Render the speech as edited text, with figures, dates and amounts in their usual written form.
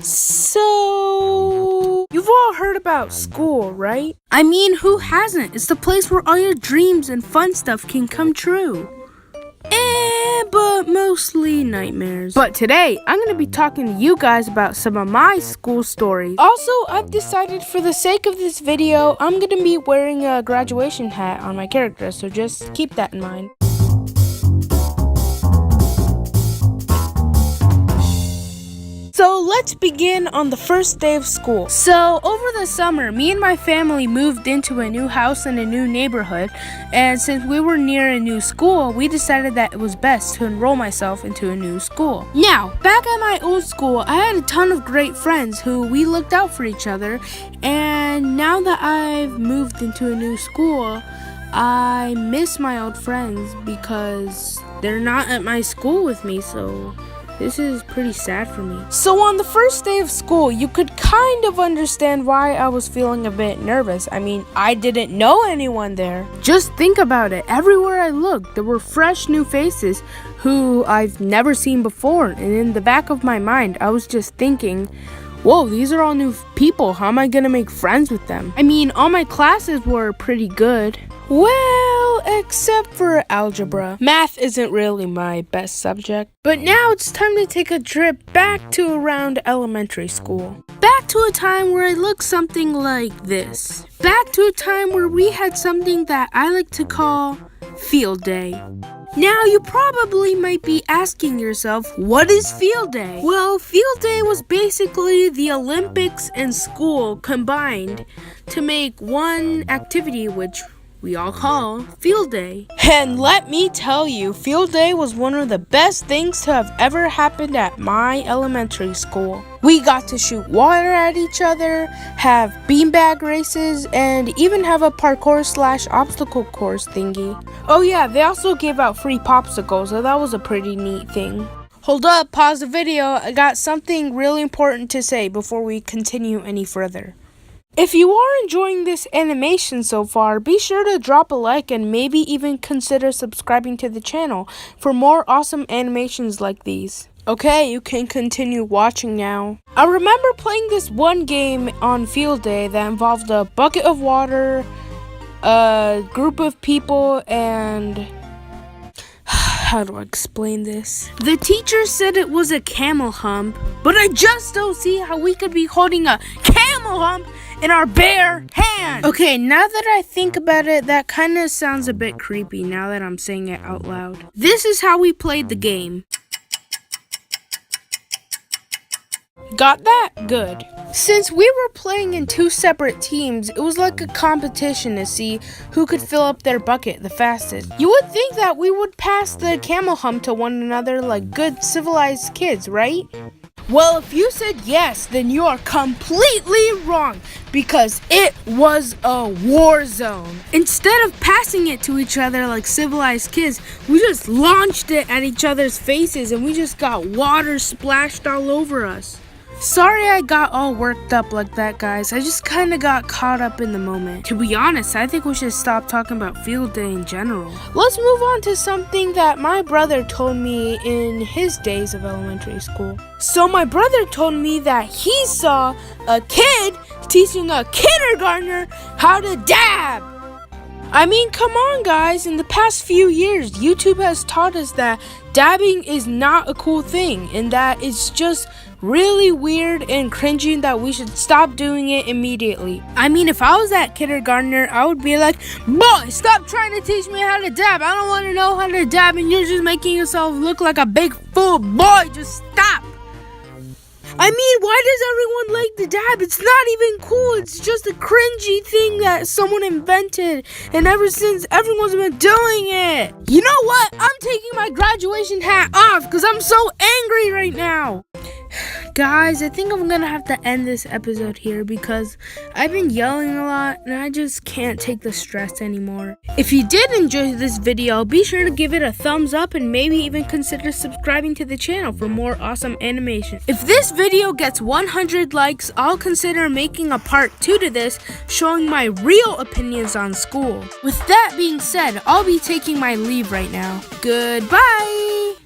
So, you've all heard about school, right? I mean, who hasn't? It's the place where all your dreams and fun stuff can come true. But mostly nightmares. But today, I'm going to be talking to you guys about some of my school stories. Also, I've decided for the sake of this video, I'm going to be wearing a graduation hat on my character, so just keep that in mind. So let's begin on the first day of school. So over the summer, me and my family moved into a new house in a new neighborhood, and since we were near a new school, we decided that it was best to enroll myself into a new school. Now, back at my old school, I had a ton of great friends who we looked out for each other, and now that I've moved into a new school, I miss my old friends because they're not at my school with me, so this is pretty sad for me. So on the first day of school, you could kind of understand why I was feeling a bit nervous. I mean, I didn't know anyone there. Just think about it. Everywhere I looked, there were fresh new faces who I've never seen before. And in the back of my mind, I was just thinking, whoa, these are all new people. How am I gonna make friends with them? I mean, all my classes were pretty good. Well, except for algebra. Math isn't really my best subject. But now it's time to take a trip back to around elementary school. Back to a time where I looked something like this. Back to a time where we had something that I like to call field day. Now, you probably might be asking yourself, what is field day? Well, field day was basically the Olympics and school combined to make one activity which we all call field day. And let me tell you, field day was one of the best things to have ever happened at my elementary school. We got to shoot water at each other, have beanbag races, and even have a parkour/obstacle course thingy. Oh yeah, they also gave out free popsicles, so that was a pretty neat thing. Hold up, pause the video. I got something really important to say before we continue any further. If you are enjoying this animation so far, be sure to drop a like and maybe even consider subscribing to the channel for more awesome animations like these. Okay, you can continue watching now. I remember playing this one game on field day that involved a bucket of water, a group of people, and how do I explain this? The teacher said it was a camel hump, but I just don't see how we could be holding a camel hump in our bare hand. Okay, now that I think about it, that kind of sounds a bit creepy now that I'm saying it out loud. This is how we played the game. Got that? Good. Since we were playing in two separate teams, it was like a competition to see who could fill up their bucket the fastest. You would think that we would pass the camel hump to one another like good civilized kids, right? Well, if you said yes, then you are completely wrong, because it was a war zone. Instead of passing it to each other like civilized kids, we just launched it at each other's faces and we just got water splashed all over us. Sorry I got all worked up like that, guys. I just kind of got caught up in the moment. To be honest, I think we should stop talking about field day in general. Let's move on to something that my brother told me in his days of elementary school. So my brother told me that he saw a kid teaching a kindergartner how to dab. I mean, come on, guys. In the past few years, YouTube has taught us that dabbing is not a cool thing and that it's just really weird and cringy that we should stop doing it immediately. I mean, if I was that kindergartner, I would be like, boy, stop trying to teach me how to dab. I don't want to know how to dab and you're just making yourself look like a big fool. Boy, just stop. I mean, why does everyone like the dab? It's not even cool. It's just a cringy thing that someone invented. And ever since, everyone's been doing it. You know what? I'm taking my graduation hat off because I'm so angry right now. Guys, I think I'm gonna have to end this episode here because I've been yelling a lot and I just can't take the stress anymore. If you did enjoy this video, be sure to give it a thumbs up and maybe even consider subscribing to the channel for more awesome animation. If this video gets 100 likes, I'll consider making a part 2 to this, showing my real opinions on school. With that being said, I'll be taking my leave right now. Goodbye!